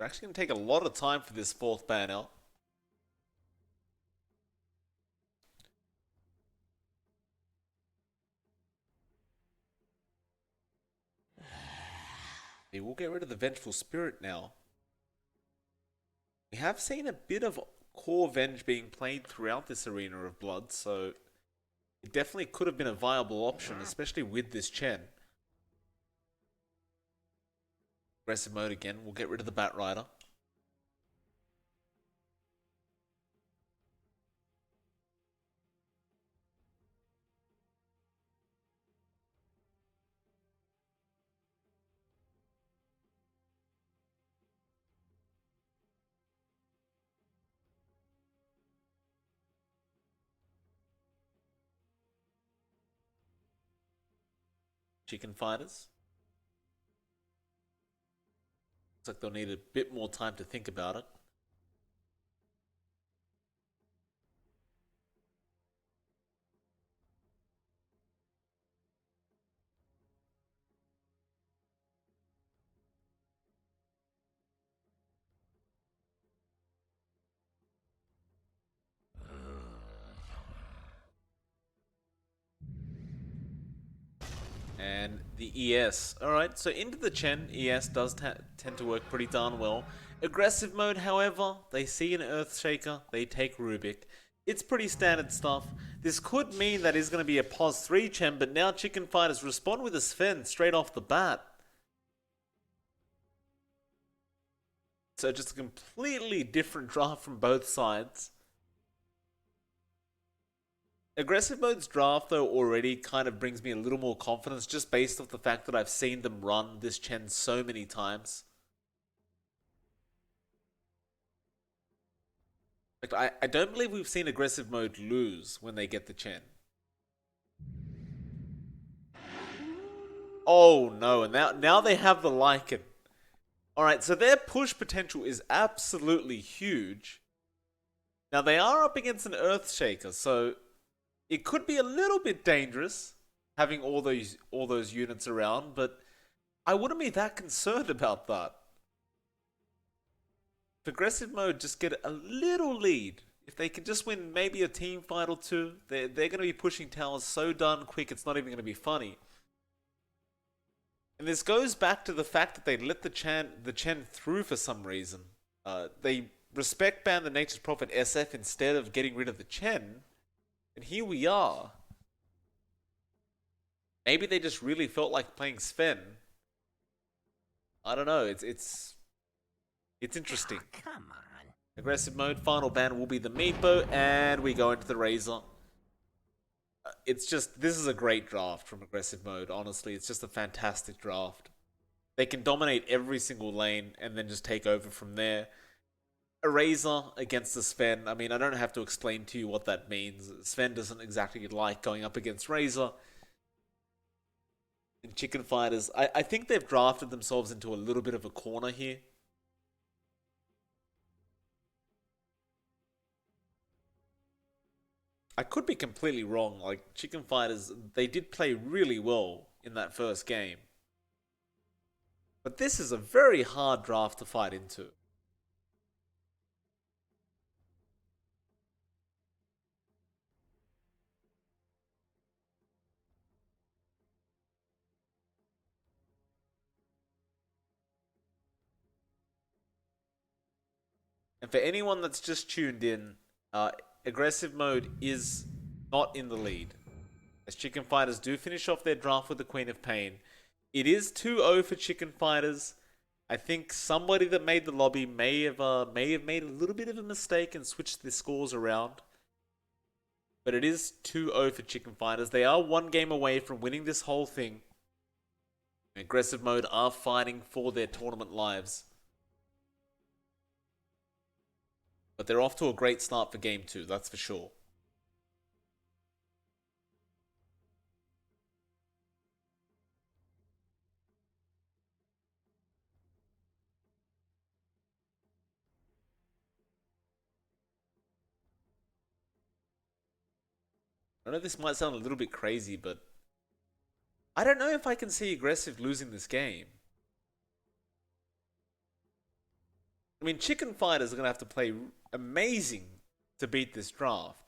We're actually going to take a lot of time for this fourth ban out. We'll get rid of the Vengeful Spirit now. We have seen a bit of core Venge being played throughout this Arena of Blood, so it definitely could have been a viable option, especially with this Chen. Aggressive mode again. We'll get rid of the Bat Rider. Chicken Fighters. Looks like they'll need a bit more time to think about it. And the ES. Alright, so into the Chen, ES does tend to work pretty darn well. Aggressive mode, however, they see an Earthshaker, they take Rubik. It's pretty standard stuff. This could mean that is going to be a pos 3 Chen, but now Chicken Fighters respond with a Sven straight off the bat. So just a completely different draft from both sides. Aggressive mode's draft, though, already kind of brings me a little more confidence just based off the fact that I've seen them run this Chen so many times. Like, I don't believe we've seen aggressive mode lose when they get the Chen. Oh no, and now they have the Lycan. Alright, so their push potential is absolutely huge. Now they are up against an Earthshaker, so it could be a little bit dangerous having all those units around, but I wouldn't be that concerned about that. If aggressive mode just get a little lead, if they can just win maybe a team fight or two, they're going to be pushing towers so darn quick it's not even going to be funny. And this goes back to the fact that they let the Chen through for some reason. They respect ban the Nature's Prophet SF instead of getting rid of the Chen. And here we are. Maybe they just really felt like playing Sven. I don't know. It's interesting. Oh, come on. Aggressive mode. Final ban will be the Meatbow, and we go into the Razor. It's just, this is a great draft from aggressive mode. Honestly, it's just a fantastic draft. They can dominate every single lane and then just take over from there. Razor against the Sven. I mean, I don't have to explain to you what that means. Sven doesn't exactly like going up against Razor. And Chicken Fighters, I think they've drafted themselves into a little bit of a corner here. I could be completely wrong. Like, Chicken Fighters, they did play really well in that first game. But this is a very hard draft to fight into. And for anyone that's just tuned in, aggressive mode is not in the lead. As Chicken Fighters do finish off their draft with the Queen of Pain. It is 2-0 for Chicken Fighters. I think somebody that made the lobby may have made a little bit of a mistake and switched the scores around. But it is 2-0 for Chicken Fighters. They are one game away from winning this whole thing. Aggressive mode are fighting for their tournament lives. But they're off to a great start for Game 2, that's for sure. I know this might sound a little bit crazy, but I don't know if I can see aggressive losing this game. I mean, Chicken Fighters are going to have to play amazing to beat this draft.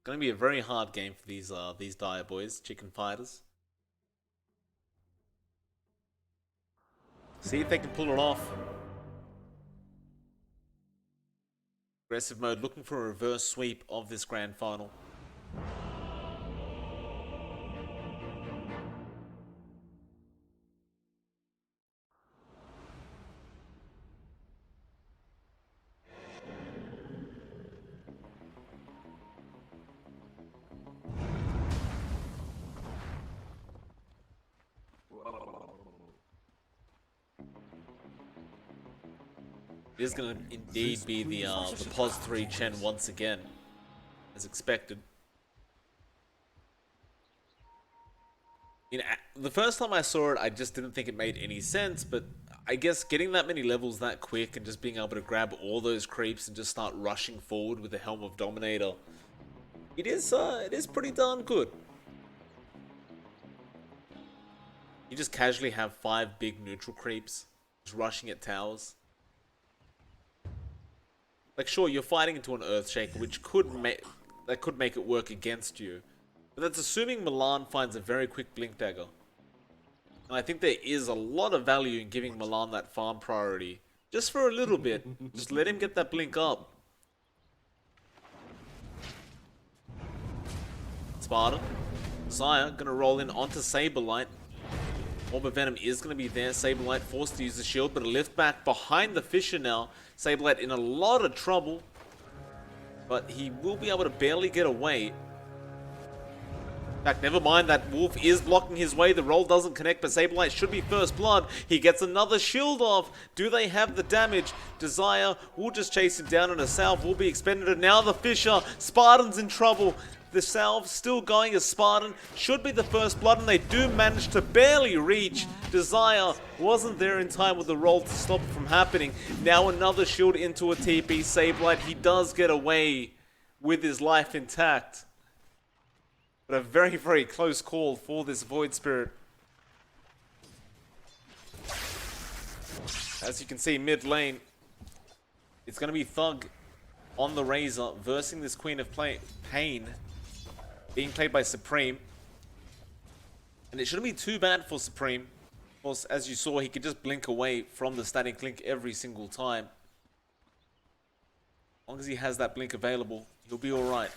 Going to be a very hard game for these Dire boys, Chicken Fighters. See if they can pull it off. Aggressive mode looking for a reverse sweep of this grand final. It is going to indeed be the POS 3 Chen once again, as expected. You know, the first time I saw it, I just didn't think it made any sense, but I guess getting that many levels that quick and just being able to grab all those creeps and just start rushing forward with the Helm of Dominator, it is pretty darn good. You just casually have 5 big neutral creeps, just rushing at towers. Like, sure, you're fighting into an Earthshaker, which could make it work against you. But that's assuming Milan finds a very quick Blink Dagger. And I think there is a lot of value in giving Milan that farm priority. Just for a little bit. Just let him get that Blink up. Sparta. Zaya gonna roll in onto Saberlight. Orb of Venom is going to be there. Saberlight forced to use the shield, but a lift back behind the Fissure now. Saberlight in a lot of trouble, but he will be able to barely get away. In fact, never mind, that Wolf is blocking his way. The roll doesn't connect, but Saberlight should be first blood. He gets another shield off. Do they have the damage? Desire will just chase him down, and a salve will be expended. And now the Fissure. Spartan's in trouble. The salve still going as Spartan should be the first blood, and they do manage to barely reach. Desire wasn't there in time with the roll to stop it from happening. Now another shield into a TP. Saberlight, he does get away with his life intact. But a very, very close call for this Void Spirit. As you can see, mid lane, it's going to be Thug on the Razor versing this Queen of Pain, being played by Supreme. And it shouldn't be too bad for Supreme. Of course, as you saw, he could just blink away from the static link every single time. As long as he has that blink available, he'll be alright.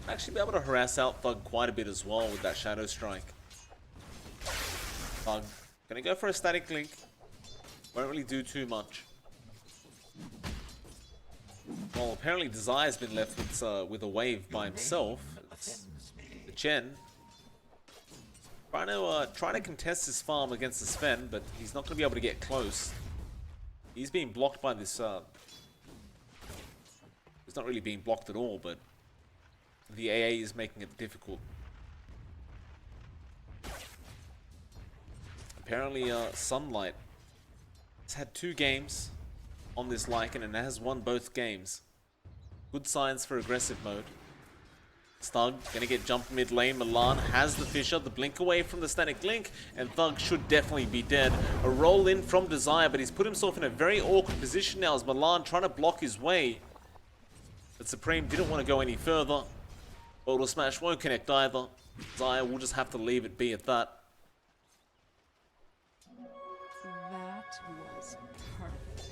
Actually be able to harass out Thug quite a bit as well with that Shadow Strike. Thug gonna go for a static link. Won't really do too much. Well, apparently Desire's been left with a wave by himself. It's the Chen trying to contest his farm against the Sven, but he's not gonna be able to get close. He's being blocked by this. He's not really being blocked at all, but the AA is making it difficult. Apparently, Sunlight has had 2 games on this Lycan and has won both games. Good signs for aggressive mode. Thug gonna get jumped mid lane. Milan has the Fissure, the blink away from the static link, and Thug should definitely be dead. A roll in from Desire, but he's put himself in a very awkward position now as Milan trying to block his way. But Supreme didn't want to go any further. Bottle Smash won't connect either. Desire will just have to leave it be at that. That was perfect.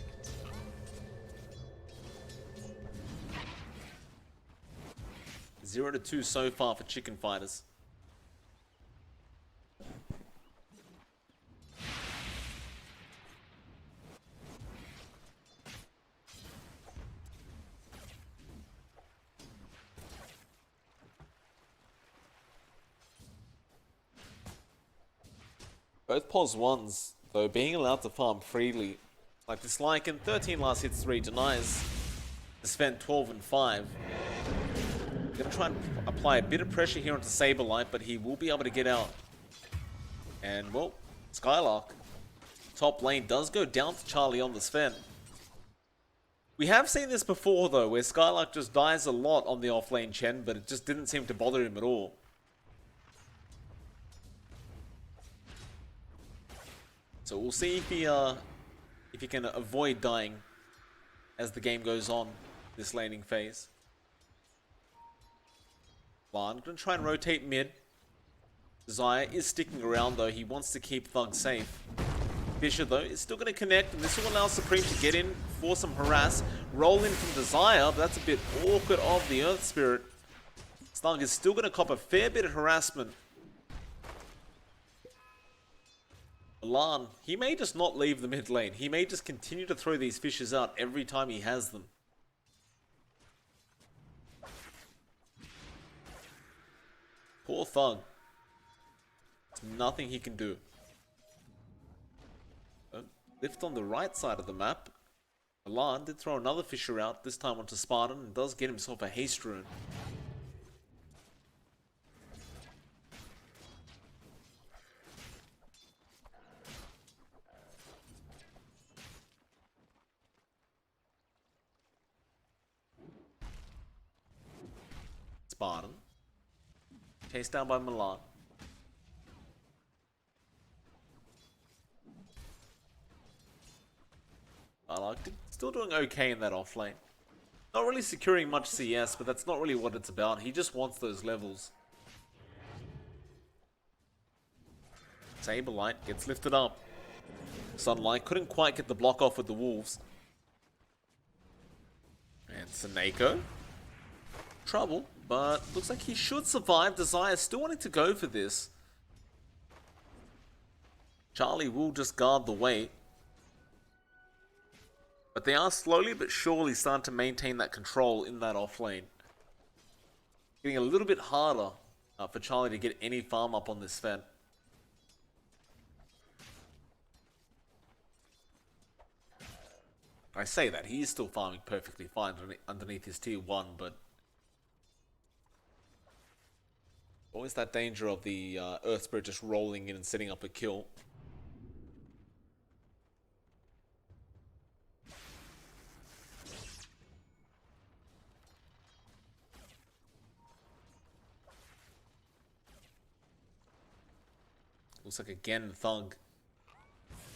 0-2 so far for Chicken Fighters. Both pos ones, though, being allowed to farm freely. Like this Lycan, 13 last hits, 3 denies. Sven 12 and 5. Gonna try and apply a bit of pressure here onto Saberlight, but he will be able to get out. And, well, Skylark. Top lane does go down to Charlie on the Sven. We have seen this before, though, where Skylark just dies a lot on the off-lane Chen, but it just didn't seem to bother him at all. So we'll see if he can avoid dying as the game goes on, this laning phase. Lan gonna try and rotate mid. Desire is sticking around though, he wants to keep Thug safe. Fisher though is still gonna connect, and this will allow Supreme to get in for some harass. Roll in from Desire, but that's a bit awkward of the Earth Spirit. Thug is still gonna cop a fair bit of harassment. Lan, he may just not leave the mid lane. He may just continue to throw these fishes out every time he has them. Poor Thug. There's nothing he can do. Lift on the right side of the map. Lan did throw another fisher out, this time onto Spartan, and does get himself a haste rune. Spartan. Chased down by Milan. I liked it. Still doing okay in that off lane. Not really securing much CS, but that's not really what it's about. He just wants those levels. Saberlight gets lifted up. Sunlight couldn't quite get the block off with the Wolves. And Seneko. Trouble, but looks like he should survive. Desire still wanting to go for this. Charlie will just guard the way. But they are slowly but surely starting to maintain that control in that off lane. Getting a little bit harder for Charlie to get any farm up on this Sven. I say that, he is still farming perfectly fine underneath his tier 1, but always that danger of the Earth Spirit just rolling in and setting up a kill. Looks like again Thug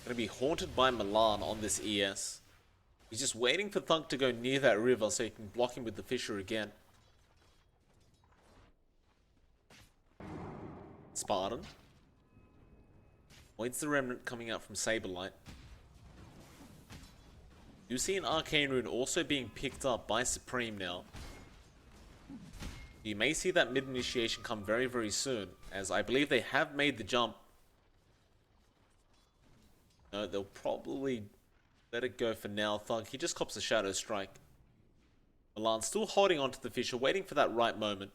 gonna be haunted by Milan on this ES. He's just waiting for Thug to go near that river so he can block him with the Fisher again. Spartan. Waits the Remnant coming out from Saberlight. You see an Arcane Rune also being picked up by Supreme now. You may see that mid-initiation come very, very soon, as I believe they have made the jump. No, they'll probably let it go for now. Thug, he just cops a Shadow Strike. Milan still holding on to the Fisher, waiting for that right moment.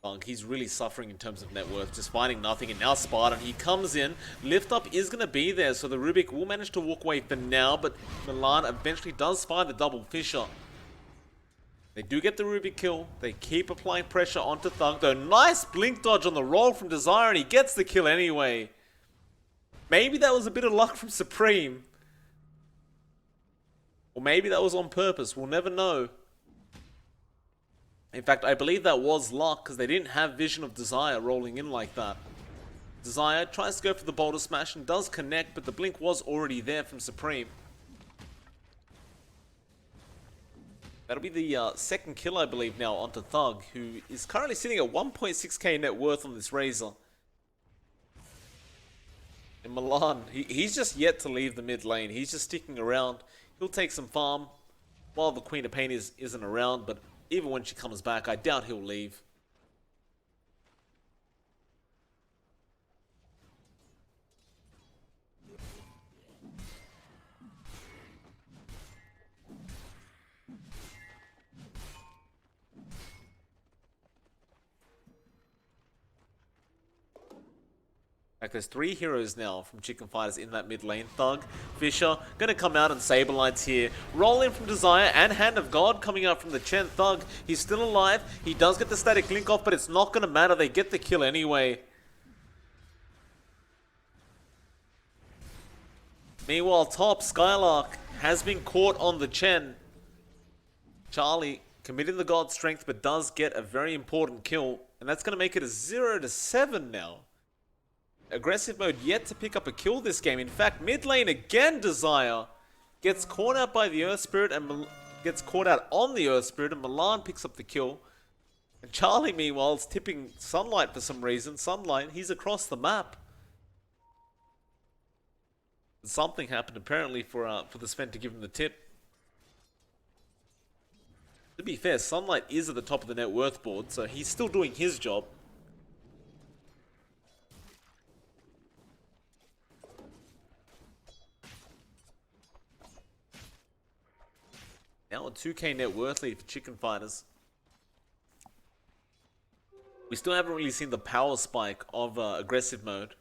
Thug, he's really suffering in terms of net worth, just finding nothing, and now Spartan, he comes in. Lift up is going to be there, so the Rubik will manage to walk away for now, but Milan eventually does find the double Fisher. They do get the Rubik kill. They keep applying pressure onto Thug, though. Nice blink dodge on the roll from Desire, and he gets the kill anyway. Maybe that was a bit of luck from Supreme. Or maybe that was on purpose. We'll never know. In fact, I believe that was luck, because they didn't have vision of Desire rolling in like that. Desire tries to go for the boulder smash and does connect, but the blink was already there from Supreme. That'll be the second kill, I believe, now onto Thug, who is currently sitting at 1.6k net worth on this Razor. And Milan, he's just yet to leave the mid lane. He's just sticking around. He'll take some farm while the Queen of Pain isn't around, but even when she comes back, I doubt he'll leave. Like, there's 3 heroes now from Chicken Fighters in that mid lane. Thug, Fisher, gonna come out and Saberlights here. Roll in from Desire and Hand of God coming out from the Chen. Thug, he's still alive. He does get the static link off, but it's not gonna matter. They get the kill anyway. Meanwhile, top, Skylark has been caught on the Chen. Charlie committing the God Strength, but does get a very important kill. And that's gonna make it a 0-7 now. Aggressive mode yet to pick up a kill this game. In fact, mid lane again, Desire gets caught out by the Earth Spirit and gets caught out on the Earth Spirit, and Milan picks up the kill. And Charlie, meanwhile, is tipping Sunlight for some reason. Sunlight, he's across the map. Something happened apparently for the Sven to give him the tip. To be fair, Sunlight is at the top of the net worth board, so he's still doing his job. Now a 2k net worth lead for Chicken Fighters. We still haven't really seen the power spike of aggressive mode.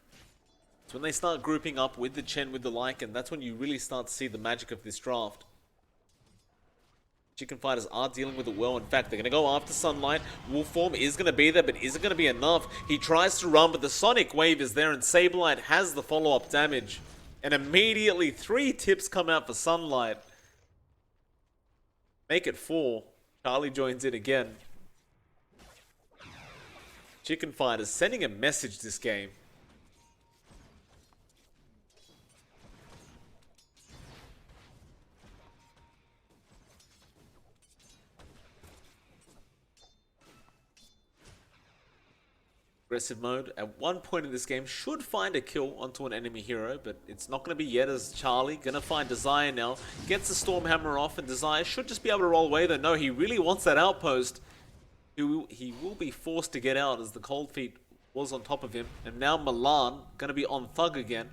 So when they start grouping up with the Chen, with the Lycan, that's when you really start to see the magic of this draft. Chicken Fighters are dealing with it well. In fact, they're going to go after Sunlight. Wolf form is going to be there, but is it going to be enough? He tries to run, but the Sonic Wave is there, and Saberlight has the follow-up damage. And immediately 3 tips come out for Sunlight. Make it 4. Charlie joins in again. Chicken Fighters sending a message this game. Aggressive mode at one point in this game should find a kill onto an enemy hero, but it's not going to be yet, as Charlie going to find Desire now. Gets the Stormhammer off, and Desire should just be able to roll away, though no, he really wants that outpost. He will be forced to get out as the Cold Feet was on top of him. And now Milan going to be on Thug again.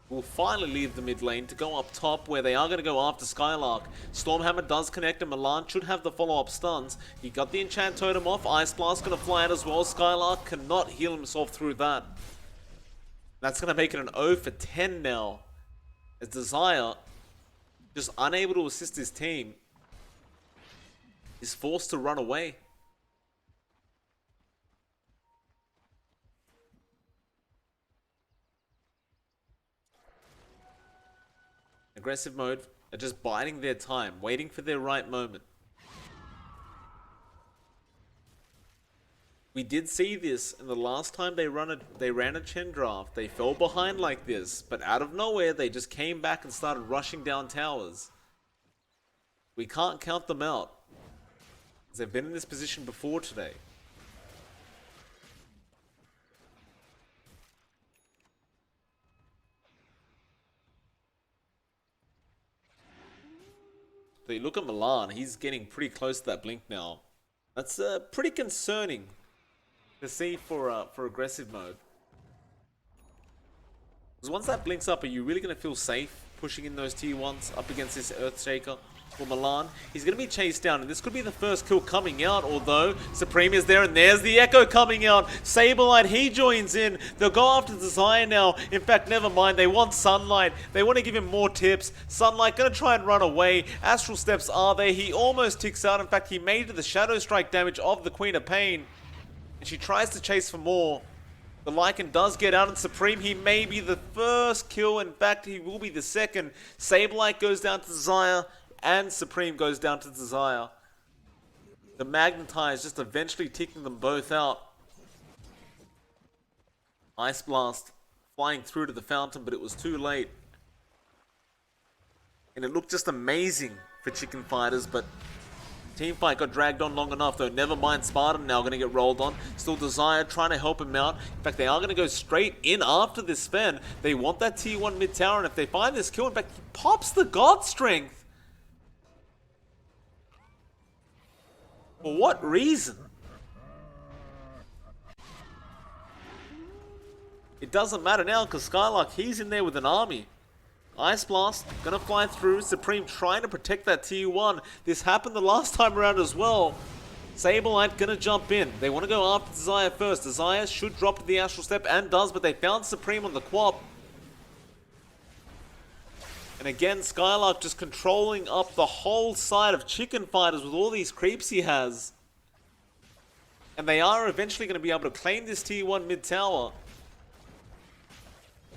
Will finally leave the mid lane to go up top, where they are going to go after Skylark. Stormhammer does connect, and Milan should have the follow-up stuns. He got the enchant totem off. Ice Blast going to fly out as well. Skylark cannot heal himself through that. That's going to make it an 0 for 10 now, as Desire, just unable to assist his team, is forced to run away. Aggressive mode are just biding their time, waiting for their right moment. We did see this in the last time they ran a Chen draft. They fell behind like this, but out of nowhere they just came back and started rushing down towers. We can't count them out, as they've been in this position before today. So you look at Milan, he's getting pretty close to that blink now. That's pretty concerning to see for aggressive mode. Because once that blinks up, are you really going to feel safe pushing in those tier 1s up against this Earthshaker? For Milan, he's going to be chased down, and this could be the first kill coming out, although Supreme is there, and there's the Echo coming out. Saberlight, he joins in. They'll go after Desire now. In fact, never mind, they want Sunlight. They want to give him more tips. Sunlight going to try and run away. Astral Steps are there. He almost ticks out. In fact, he made the Shadow Strike damage of the Queen of Pain, and she tries to chase for more. The Lycan does get out, and Supreme, he may be the first kill. In fact, he will be the second. Saberlight goes down to Desire, and Supreme goes down to Desire. The Magnetize just eventually ticking them both out. Ice Blast flying through to the fountain, but it was too late. And it looked just amazing for Chicken Fighters, but Teamfight got dragged on long enough, though. Never mind, Spartan now going to get rolled on. Still Desire trying to help him out. In fact, they are going to go straight in after this Sven. They want that tier 1 mid tower, and if they find this kill, in fact, he pops the God Strength. For what reason? It doesn't matter now, because Skylark, he's in there with an army. Ice Blast, gonna fly through. Supreme trying to protect that tier 1. This happened the last time around as well. Saberlight gonna jump in. They want to go after Desire first. Desire should drop to the Astral Step and does, but they found Supreme on the Quap. And again, Skylark just controlling up the whole side of Chicken Fighters with all these creeps he has. And they are eventually going to be able to claim this tier 1 mid tower.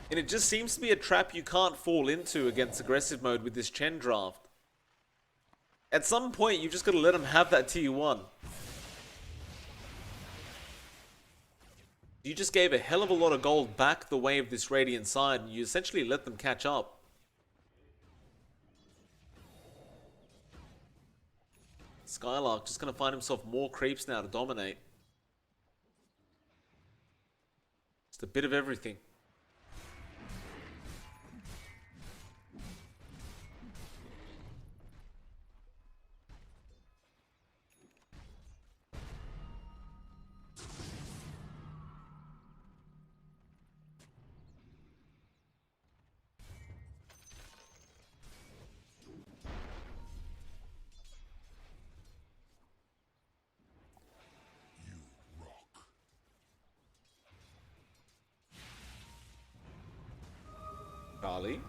And it just seems to be a trap you can't fall into against aggressive mode with this Chen draft. At some point, you've just got to let them have that tier 1. You just gave a hell of a lot of gold back the way of this Radiant side, and you essentially let them catch up. Skylark just going to find himself more creeps now to dominate. Just a bit of everything. Charlie.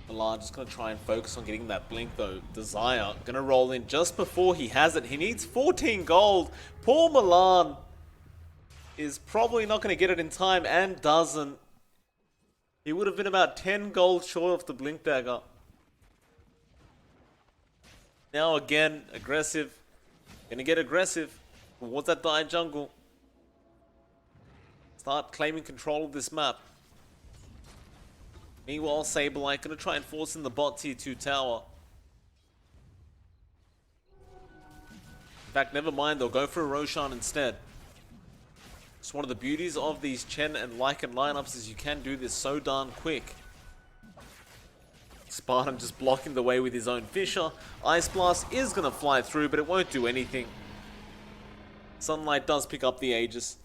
Milan just going to try and focus on getting that blink though. Desire going to roll in just before he has it. He needs 14 gold. Poor Milan is probably not going to get it in time and doesn't. He would have been about 10 gold short of the blink dagger. Now again, aggressive. Going to get aggressive. Towards that die jungle. Start claiming control of this map. Meanwhile, Saberlight going to try and force in the bot tier 2 tower. In fact, never mind, they'll go for a Roshan instead. It's one of the beauties of these Chen and Lycan lineups is you can do this so darn quick. Spartan just blocking the way with his own Fissure. Ice Blast is going to fly through, but it won't do anything. Sunlight does pick up the Aegis.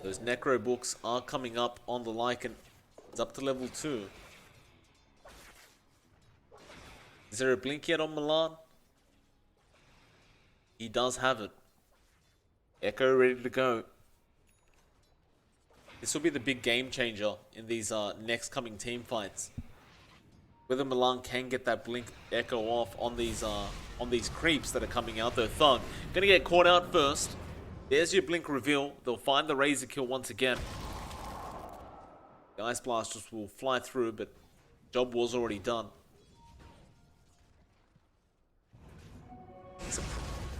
Those Necro books are coming up on the Lycan. It's up to level 2. Is there a blink yet on Milan? He does have it. Echo ready to go. This will be the big game changer in these next coming team fights. Whether Milan can get that blink Echo off on these creeps that are coming out. Though Thug gonna get caught out first. There's your blink reveal. They'll find the Razor kill once again. The Ice Blast just will fly through, but job was already done.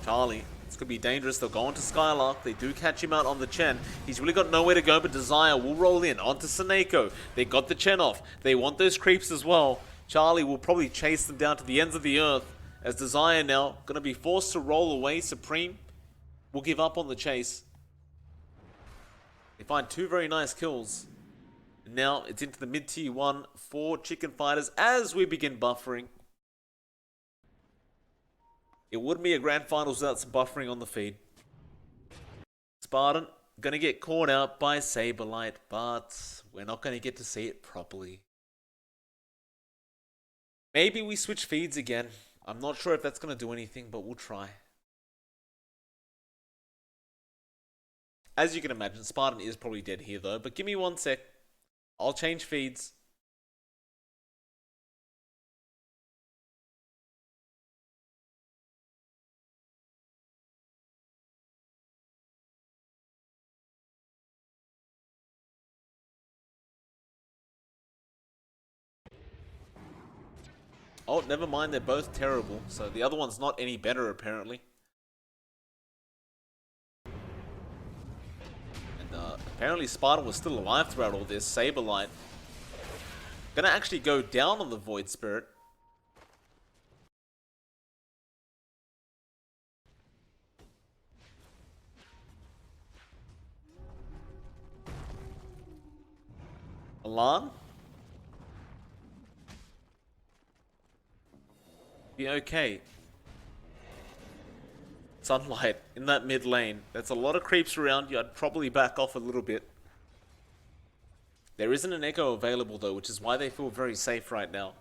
Charlie, it's going to be dangerous. They'll go onto Skylark. They do catch him out on the Chen. He's really got nowhere to go, but Desire will roll in onto Seneko. They got the Chen off. They want those creeps as well. Charlie will probably chase them down to the ends of the earth, as Desire now going to be forced to roll away. Supreme will give up on the chase. They find 2 very nice kills. And now it's into the mid-tier 1 for Chicken Fighters as we begin buffering. It wouldn't be a grand finals without some buffering on the feed. Spartan gonna get caught out by Saberlight, but we're not gonna get to see it properly. Maybe we switch feeds again. I'm not sure if that's gonna do anything, but we'll try. As you can imagine, Spartan is probably dead here though, but give me 1 sec. I'll change feeds. Oh, never mind, they're both terrible. So the other one's not any better, apparently. And apparently Spartan was still alive throughout all this. Saberlight gonna actually go down on the Void Spirit. Milan? Be okay. Sunlight in that mid lane. There's a lot of creeps around you. I'd probably back off a little bit. There isn't an echo available though, which is why they feel very safe right now.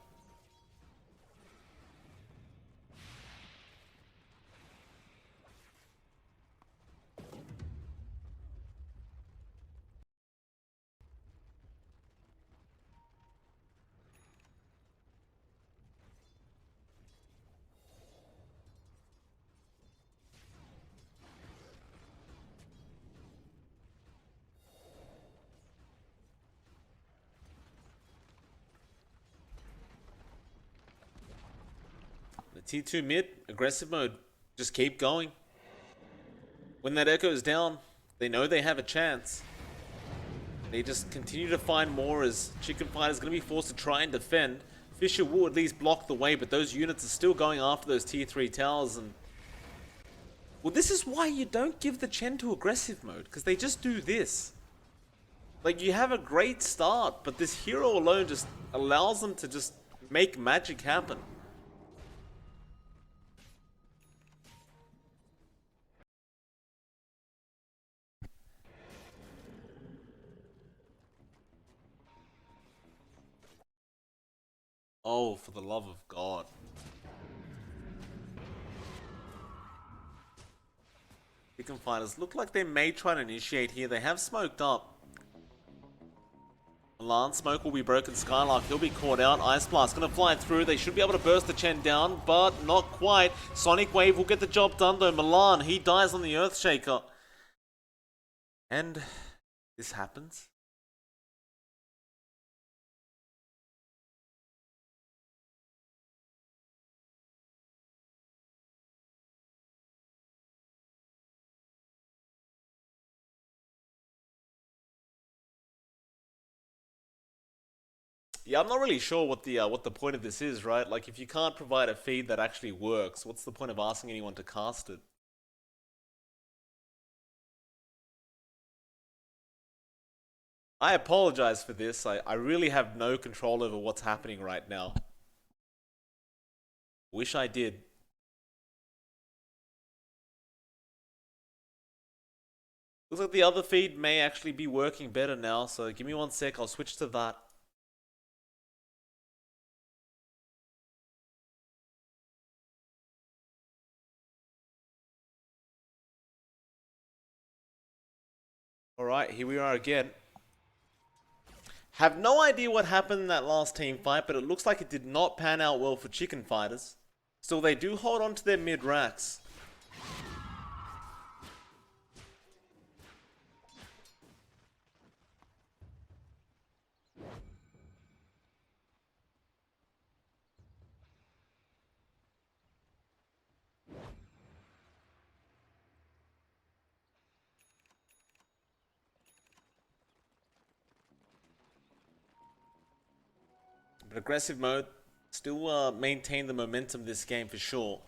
The T2 mid, aggressive mode. Just keep going. When that echo's down, they know they have a chance. They just continue to find more as ChFight is going to be forced to try and defend. Fisher will at least block the way, but those units are still going after those tier 3 towers. And well, this is why you don't give the Chen to aggressive mode, because they just do this. Like, you have a great start, but this hero alone just allows them to just make magic happen. Oh, for the love of God. Chicken fighters look like they may try to initiate here. They have smoked up. Milan smoke will be broken. Skylark, he'll be caught out. Ice Blast gonna fly through. They should be able to burst the Chen down, but not quite. Sonic Wave will get the job done though. Milan, he dies on the Earthshaker. And this happens. Yeah, I'm not really sure what the point of this is, right? Like, if you can't provide a feed that actually works, what's the point of asking anyone to cast it? I apologize for this. I really have no control over what's happening right now. Wish I did. Looks like the other feed may actually be working better now, so give me 1 sec, I'll switch to that. Alright, here we are again. Have no idea what happened in that last team fight, but it looks like it did not pan out well for Chicken Fighters. Still, they do hold on to their mid racks. But aggressive mode still maintain the momentum this game for sure.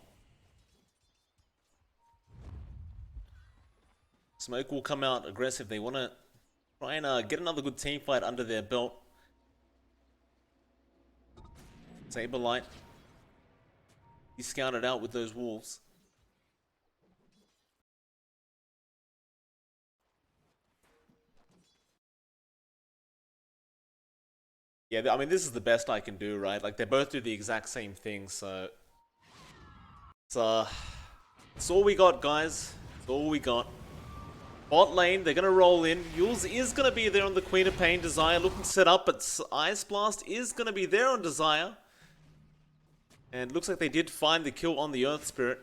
Smoke will come out aggressive. They want to try and get another good team fight under their belt. Saberlight. He scouted out with those wolves. Yeah, I mean, this is the best I can do, right? Like, they both do the exact same thing, so... It's all we got, guys. It's all we got. Bot lane, they're going to roll in. Yules is going to be there on the Queen of Pain. Desire looking set up, but Ice Blast is going to be there on Desire. And looks like they did find the kill on the Earth Spirit.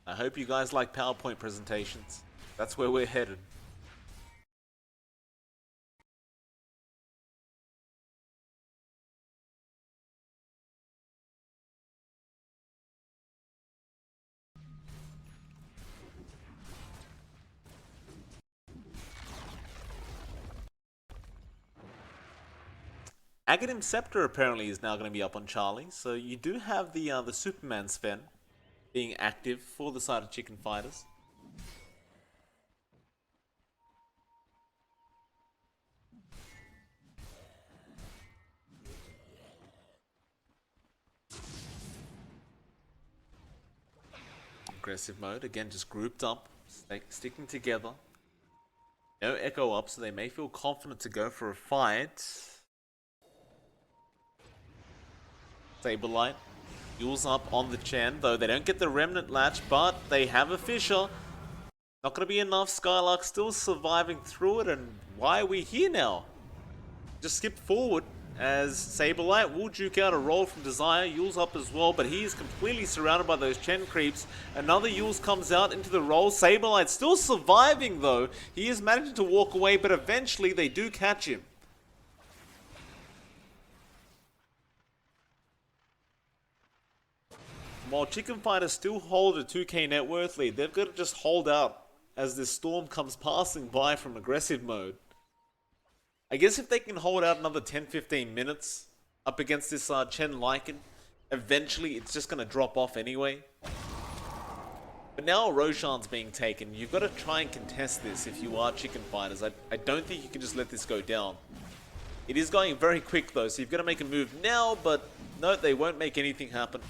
I hope you guys like PowerPoint presentations. That's where we're headed. Aghanim Scepter apparently is now going to be up on Charlie, so you do have the Superman Sven being active for the side of Chicken Fighters. Aggressive mode, again just grouped up, sticking together. No echo up, so they may feel confident to go for a fight. Saberlight, Yule's up on the Chen, though they don't get the Remnant Latch, but they have a Fissure. Not going to be enough. Skylark still surviving through it, and why are we here now? Just skip forward as Saberlight will juke out a roll from Desire. Yule's up as well, but he is completely surrounded by those Chen creeps. Another Yule's comes out into the roll. Saberlight still surviving though. He is managing to walk away, but eventually they do catch him. While Chicken Fighters still hold a 2k net worth lead, they've got to just hold out as this storm comes passing by from aggressive mode. I guess if they can hold out another 10-15 minutes up against this Chen Lycan, eventually it's just going to drop off anyway. But now Roshan's being taken. You've got to try and contest this if you are Chicken Fighters. I don't think you can just let this go down. It is going very quick though, so you've got to make a move now, but no, they won't make anything happen.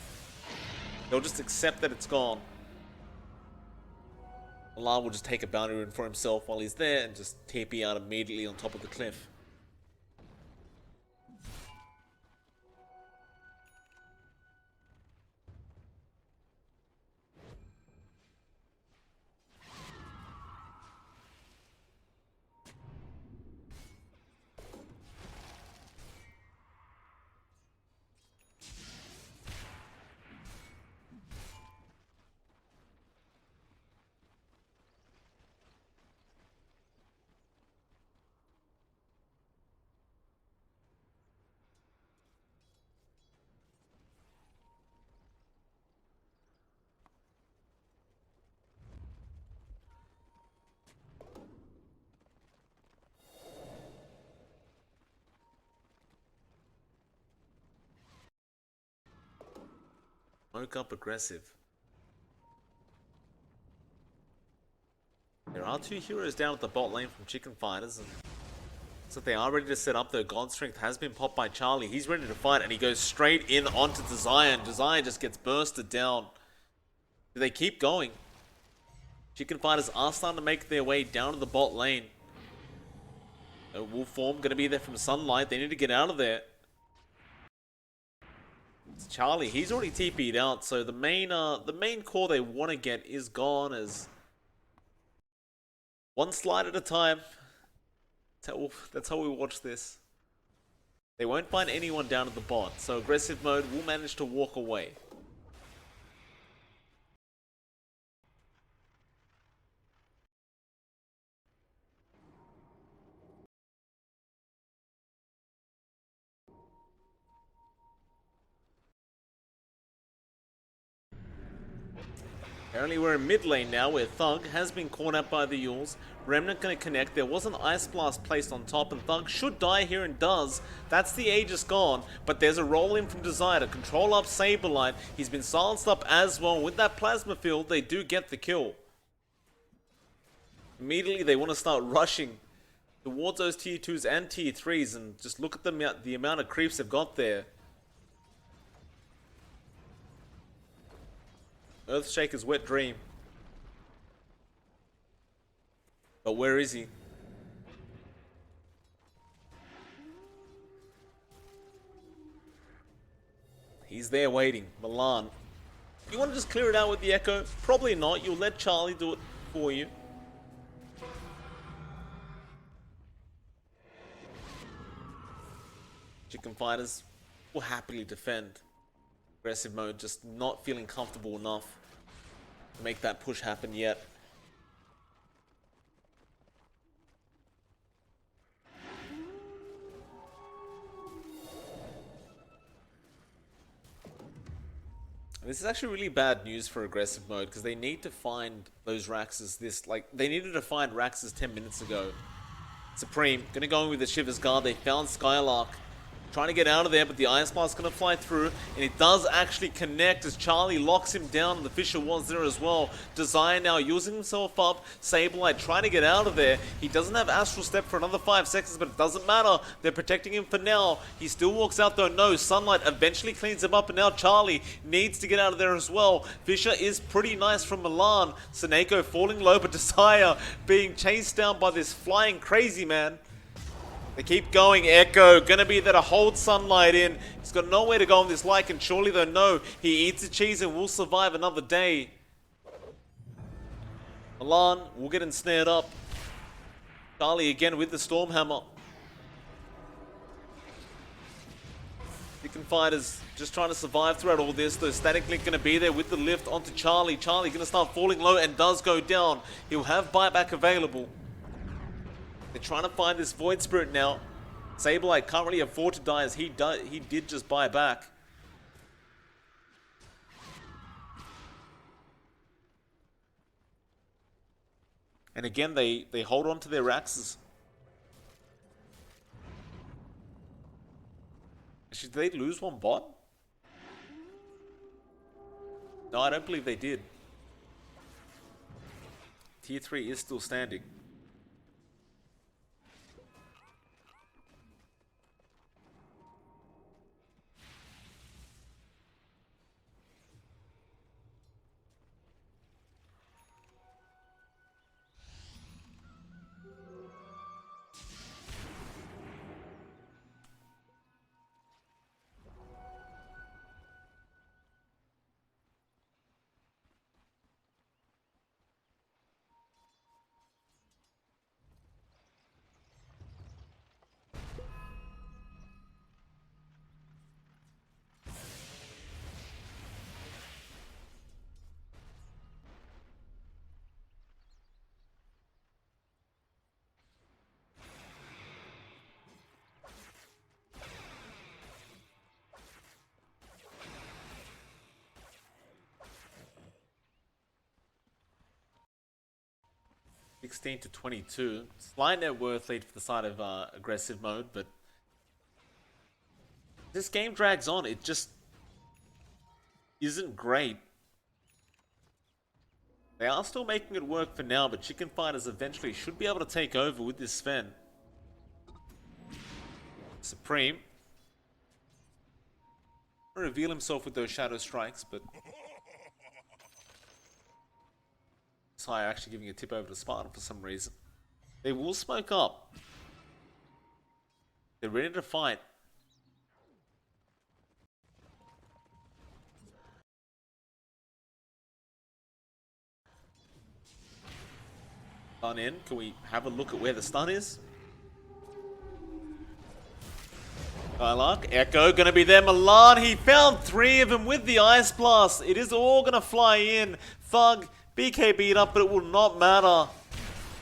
They'll just accept that it's gone. Alar will just take a bounty rune for himself while he's there and just TP out immediately on top of the cliff. Woke up aggressive. There are two heroes down at the bot lane from Chicken Fighters, and so they are ready to set up though. God Strength has been popped by Charlie. He's ready to fight, and he goes straight in onto Desire, and Desire just gets bursted down. Do they keep going? Chicken Fighters are starting to make their way down to the bot lane. Wolf form going to be there from Sunlight. They need to get out of there. It's Charlie, he's already TP'd out, so the main core they want to get is gone as one slide at a time. That's how we watch this. They won't find anyone down at the bot, so aggressive mode will manage to walk away. Apparently we're in mid lane now where Thug has been caught out by the Yules. Remnant going to connect. There was an Ice Blast placed on top and Thug should die here and does. That's the Aegis gone, but there's a roll in from Desire to control up Saberlight. He's been silenced up as well. With that Plasma Field, they do get the kill. Immediately they want to start rushing towards those tier 2s and tier 3s and just look at the amount of creeps they've got there. Earthshaker's wet dream. But where is he? He's there waiting. Milan. You want to just clear it out with the Echo? Probably not. You'll let Charlie do it for you. Chicken Fighters will happily defend. Aggressive mode, just not feeling comfortable enough to make that push happen yet. This is actually really bad news for aggressive mode because they need to find those Raxes they needed to find Raxes 10 minutes ago. Supreme, gonna go in with the Shiver's Guard. They found Skylark. Trying to get out of there, but the Ice Blast going to fly through, and it does actually connect as Charlie locks him down, and the Fisher was there as well. Desire now using himself up. Sableye trying to get out of there. He doesn't have Astral Step for another 5 seconds, but it doesn't matter. They're protecting him for now. He still walks out though. No, Sunlight eventually cleans him up, and now Charlie needs to get out of there as well. Fisher is pretty nice from Milan. Seneko falling low, but Desire being chased down by this flying crazy man. They keep going. Echo gonna be there to hold Sunlight in. He's got nowhere to go on this Lycan. Surely though, no. He eats the cheese and will survive another day. Milan will get ensnared up. Charlie again with the Stormhammer. Chicken Fighters just trying to survive throughout all this. Though Static Link gonna be there with the lift onto Charlie. Charlie gonna start falling low and does go down. He'll have buyback available. They're trying to find this Void Spirit now. Sableye can't really afford to die as he did just buy back. And again, they hold on to their axes. Did they lose one bot? No, I don't believe they did. Tier 3 is still standing. $16-22. Slight net worth lead for the side of aggressive mode, but this game drags on. It just isn't great. They are still making it work for now, but Chicken Fighters eventually should be able to take over with this Sven. Supreme. Reveal himself with those Shadow Strikes, but Sire actually giving a tip over to Spartan for some reason. They will smoke up. They're ready to fight. Stun in. Can we have a look at where the stun is? Skylark, Echo gonna be there. Milan, he found 3 of them with the Ice Blast. It is all gonna fly in. Thug, BK beat up, but it will not matter.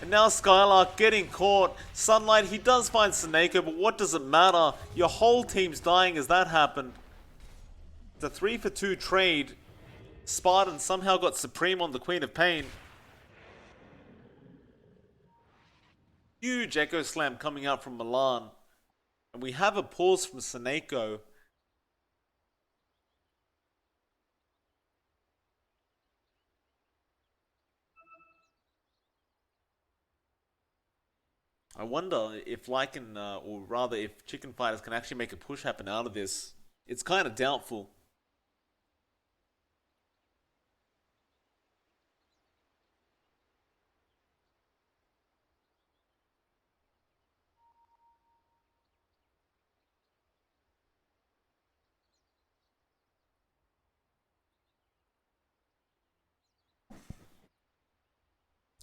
And now Skylark getting caught. Sunlight, he does find Seneko, but what does it matter? Your whole team's dying as that happened. It's a 3-for-2 trade. Spartan somehow got Supreme on the Queen of Pain. Huge Echo Slam coming out from Milan. And we have a pause from Seneko. I wonder if Lycan, or rather if Chicken Fighters can actually make a push happen out of this. It's kind of doubtful.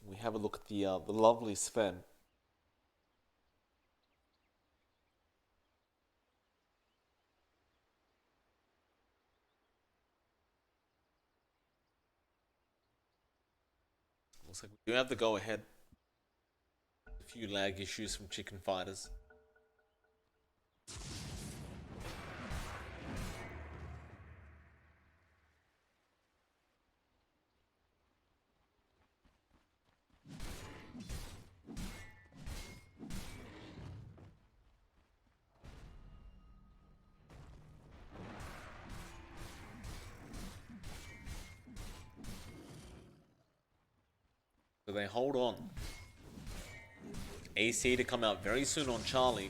We have a look at the lovely Sven. Looks like we do have the go ahead. A few lag issues from Chicken Fighters. So they hold on. AC to come out very soon on Charlie.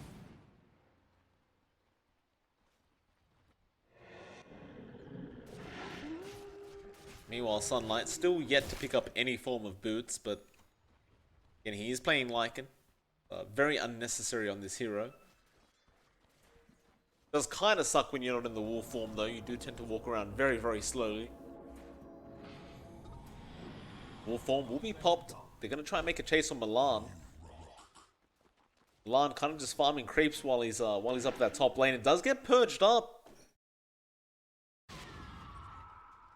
Meanwhile, Sunlight still yet to pick up any form of boots, but again, he is playing Lycan. Very unnecessary on this hero. Does kind of suck when you're not in the wolf form, though. You do tend to walk around very, very slowly. Wolf form will be popped. They're going to try and make a chase on Milan. Milan kind of just farming creeps while he's up that top lane. It does get purged up.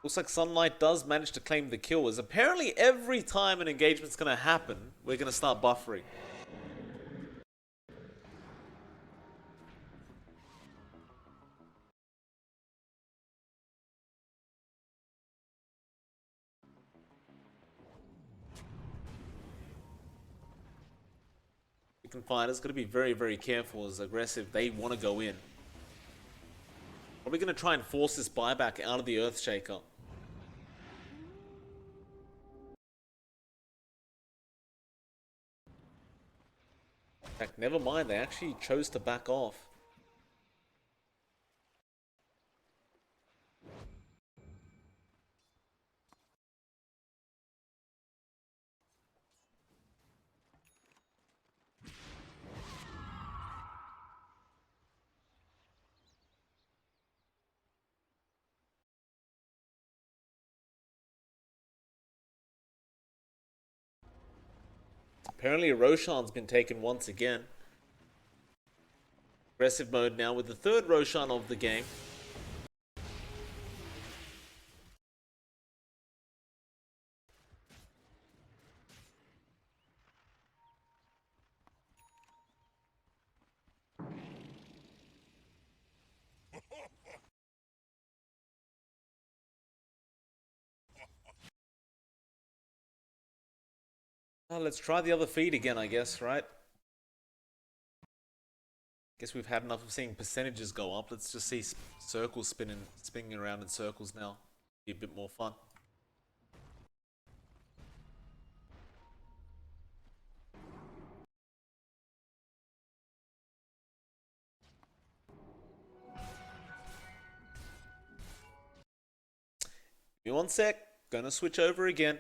Looks like Sunlight does manage to claim the kill, as apparently every time an engagement's going to happen, we're going to start buffering. Chicken Fighter's got to be very, very careful as aggressive. They want to go in. Probably going to try and force this buyback out of the Earthshaker. In fact, never mind, they actually chose to back off. Apparently Roshan's been taken once again. Aggressive mode now with the third Roshan of the game. Well, let's try the other feed again, I guess, right? Guess we've had enough of seeing percentages go up. Let's just see circles spinning around in circles now. Be a bit more fun. Give me one sec. Gonna switch over again.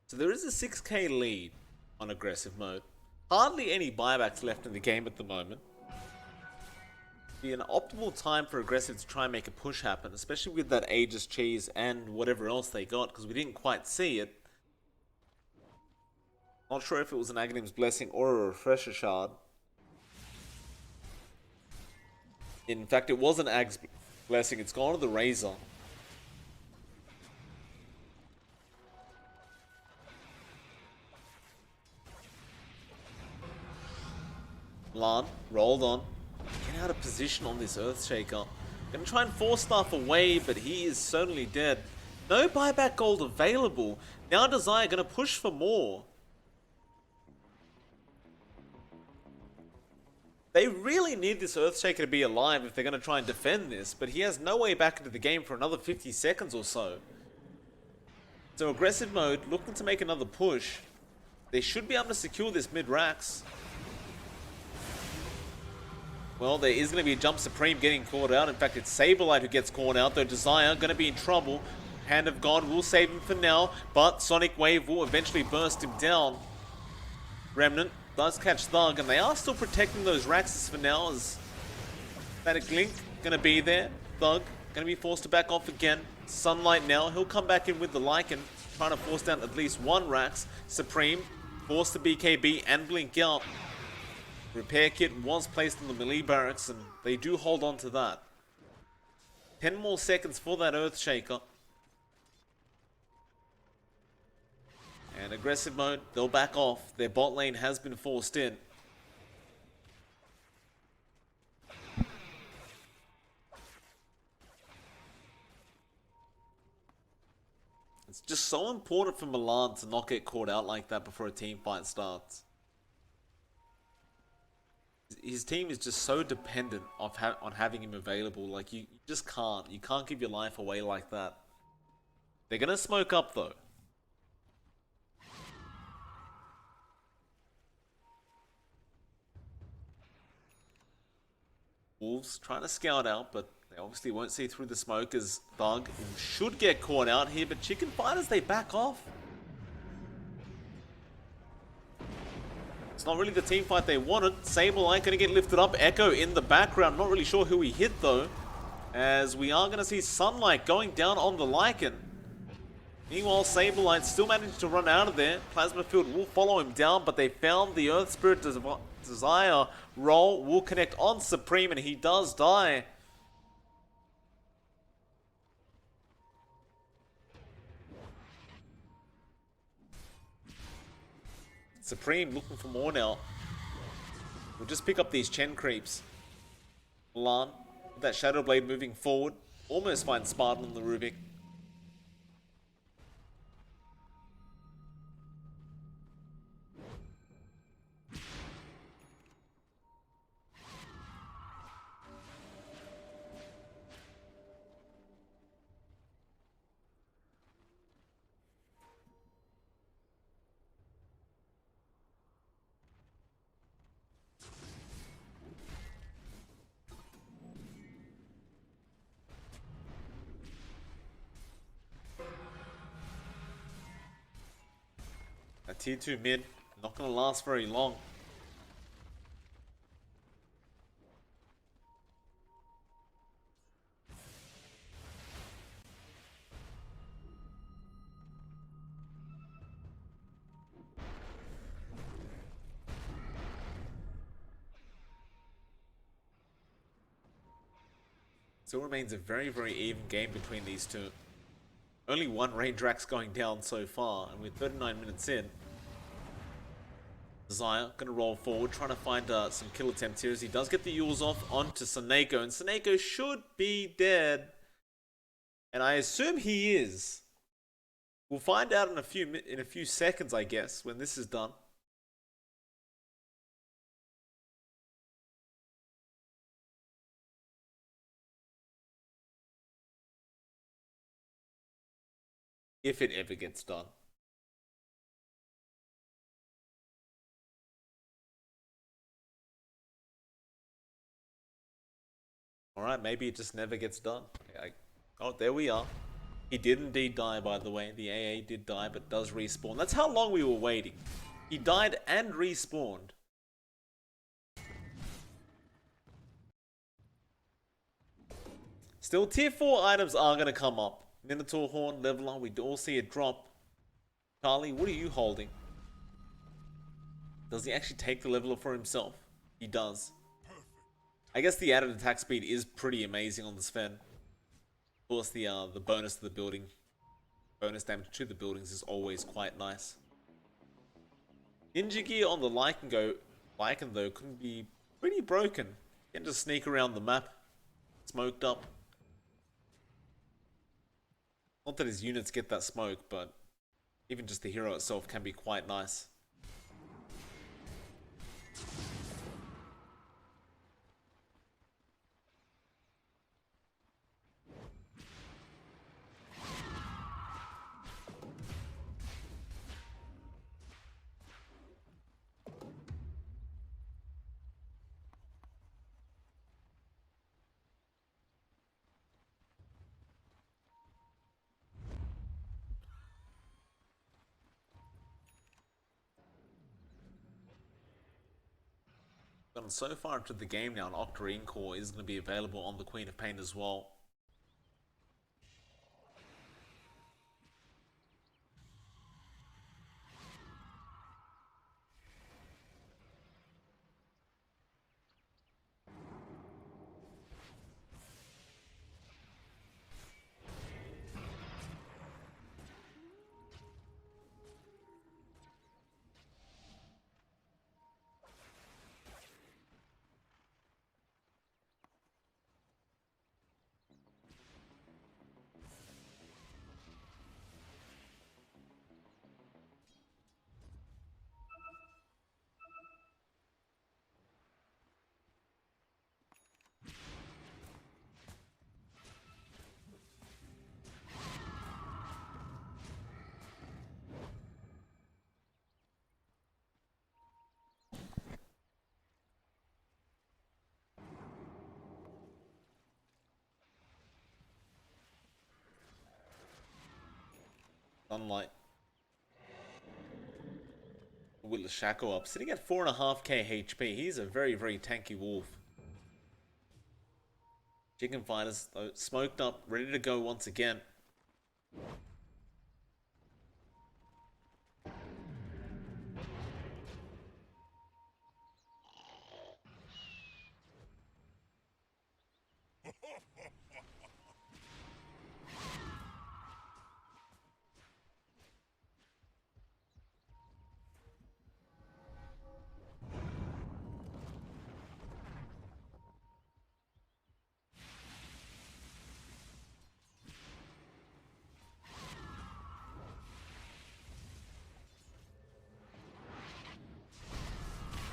So there is a 6k lead on aggressive mode. Hardly any buybacks left in the game at the moment. Be an optimal time for aggressive to try and make a push happen, especially with that Aegis cheese and whatever else they got, because we didn't quite see it. Not sure if it was an Aghanim's Blessing or a Refresher Shard. In fact, it was an Ag's Blessing. It's gone to the Razor. Lan rolled on. Get out of position on this Earthshaker. Gonna try and force stuff away, but he is certainly dead. No buyback gold available. Now Desire gonna push for more. They really need this Earthshaker to be alive if they're gonna try and defend this, but he has no way back into the game for another 50 seconds or so. So aggressive mode, looking to make another push. They should be able to secure this mid-racks. Well, there is going to be a Jump Supreme getting caught out. In fact, it's Saberlight who gets caught out, though Desire going to be in trouble. Hand of God will save him for now, but Sonic Wave will eventually burst him down. Remnant does catch Thug, and they are still protecting those Raxes for now, as Static Link going to be there. Thug going to be forced to back off again. Sunlight now, he'll come back in with the Lycan, trying to force down at least one Rax. Supreme forced to BKB and blink out. Repair kit was placed in the melee barracks, and they do hold on to that. 10 more seconds for that Earthshaker. And aggressive mode, they'll back off. Their bot lane has been forced in. I just so important for Milan to not get caught out like that before a team fight starts. His team is just so dependent on having him available. Like, you just can't. You can't give your life away like that. They're going to smoke up, though. Wolves trying to scout out, but they obviously won't see through the smoke as Thug should get caught out here. But Chicken Fighters, they back off. It's not really the team fight they wanted. Sableye going to get lifted up. Echo in the background. Not really sure who he hit, though, as we are going to see Sunlight going down on the Lycan. Meanwhile, Sableye still managed to run out of there. Plasma Field will follow him down, but they found the Earth Spirit Desire roll. Will connect on Supreme, and he does die. Supreme looking for more now. We'll just pick up these Chen creeps. Milan, with that Shadow Blade moving forward. Almost finds Spartan on the Rubik. That tier 2 mid, not going to last very long. Still remains a very, very even game between these two. Only one Raindrax going down so far, and we're 39 minutes in. Desire going to roll forward, trying to find some kill attempts here as he does get the Yules off onto Saneko, and Saneko should be dead. And I assume he is. We'll find out in a few seconds, I guess, when this is done. If it ever gets done. Alright, maybe it just never gets done. Oh, there we are. He did indeed die, by the way. The AA did die, but does respawn. That's how long we were waiting. He died and respawned. Still, tier 4 items are going to come up. Minotaur Horn, Leveler, we all see it drop. Charlie, what are you holding? Does he actually take the Leveler for himself? He does. I guess the added attack speed is pretty amazing on the Sven. Of course, the bonus to the building, bonus damage to the buildings is always quite nice. Ninja gear on the Lycan though can be pretty broken. You can just sneak around the map, smoked up. Not that his units get that smoke, but even just the hero itself can be quite nice. Gotten so far into the game now, an Octarine Core is going to be available on the Queen of Pain as well. Sunlight. With Lashako up, sitting at 4.5k HP. He's a very, very tanky wolf. Chicken Fighters, though, smoked up, ready to go once again.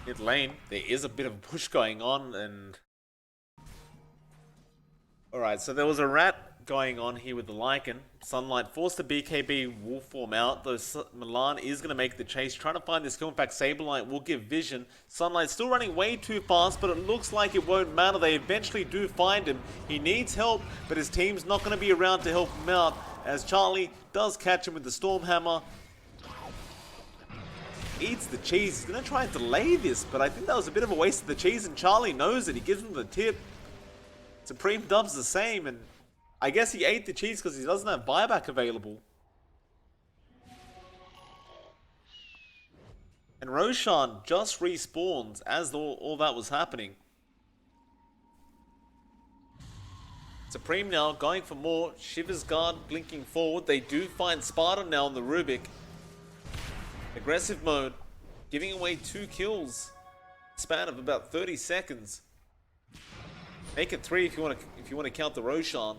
Mid lane, there is a bit of a push going on, and alright, so there was a rat going on here with the Lycan. Sunlight forced the BKB wolf form out, though Milan is going to make the chase, trying to find this kill. In fact, Saberlight will give vision. Sunlight still running way too fast, but it looks like it won't matter. They eventually do find him. He needs help, but his team's not going to be around to help him out, as Charlie does catch him with the Stormhammer. Eats the cheese. He's going to try and delay this, but I think that was a bit of a waste of the cheese, and Charlie knows it. He gives him the tip. Supreme does the same, and I guess he ate the cheese because he doesn't have buyback available. And Roshan just respawned as all that was happening. Supreme now going for more. Shiver's Guard blinking forward. They do find Sparta now on the Rubik. Aggressive mode, giving away 2 kills, span of about 30 seconds. Make it 3 if you want to count the Roshan.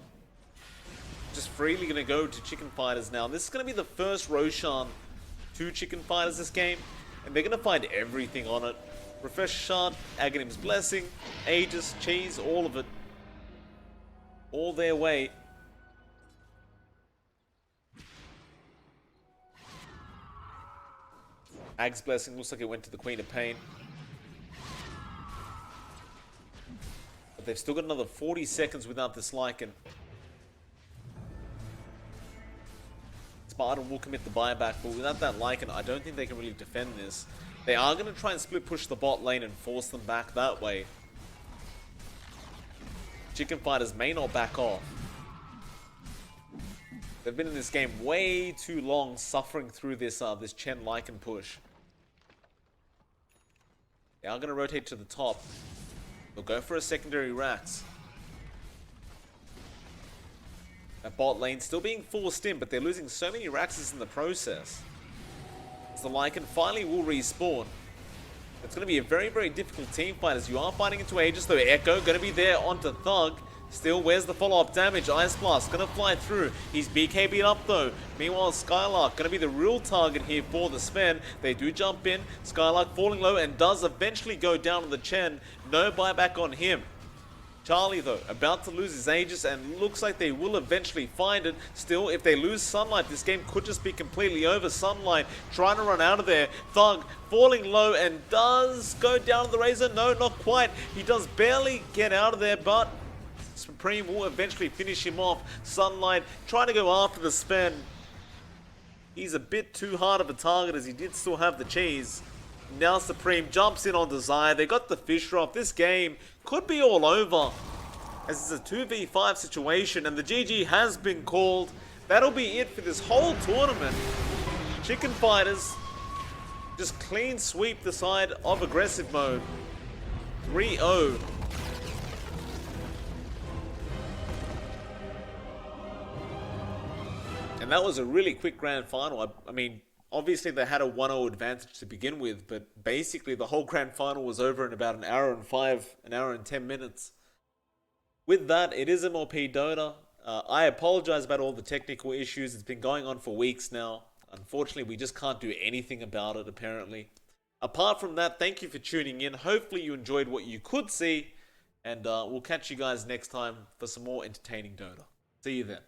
Just freely going to go to Chicken Fighters now. This is going to be the first Roshan to Chicken Fighters this game, and they're going to find everything on it. Refresh Shard, Aghanim's Blessing, Aegis, Cheese, all of it. All their way. Ag's Blessing looks like it went to the Queen of Pain. But they've still got another 40 seconds without this Lycan. Spartan will commit the buyback, but without that Lycan, I don't think they can really defend this. They are going to try and split push the bot lane and force them back that way. Chicken Fighters may not back off. They've been in this game way too long, suffering through this Chen Lycan push. They are going to rotate to the top. They'll go for a secondary Rax. That bot lane still being forced in, but they're losing so many Raxes in the process. So the Lycan finally will respawn. It's going to be a very, very difficult team fight as you are fighting into Aegis, though Echo going to be there onto Thug. Still, where's the follow-up damage? Ice Blast going to fly through. He's BKB'd up though. Meanwhile, Skylark going to be the real target here for the Sven. They do jump in. Skylark falling low and does eventually go down to the Chen. No buyback on him. Charlie though, about to lose his Aegis, and looks like they will eventually find it. Still, if they lose Sunlight, this game could just be completely over. Sunlight trying to run out of there. Thug falling low and does go down to the Razor. No, not quite. He does barely get out of there, but Supreme will eventually finish him off. Sunlight trying to go after the Sven. He's a bit too hard of a target as he did still have the cheese. Now Supreme jumps in on Desire. They got the Fisher off. This game could be all over, as it's a 2v5 situation, and the GG has been called. That'll be it for this whole tournament. Chicken Fighters just clean sweep the side of aggressive mode. 3-0. And that was a really quick grand final. I mean, obviously they had a 1-0 advantage to begin with, but basically the whole grand final was over in about an hour and 10 minutes. With that, it is MLP Dota. I apologize about all the technical issues. It's been going on for weeks now. Unfortunately, we just can't do anything about it, apparently. Apart from that, thank you for tuning in. Hopefully you enjoyed what you could see, and we'll catch you guys next time for some more entertaining Dota. See you then.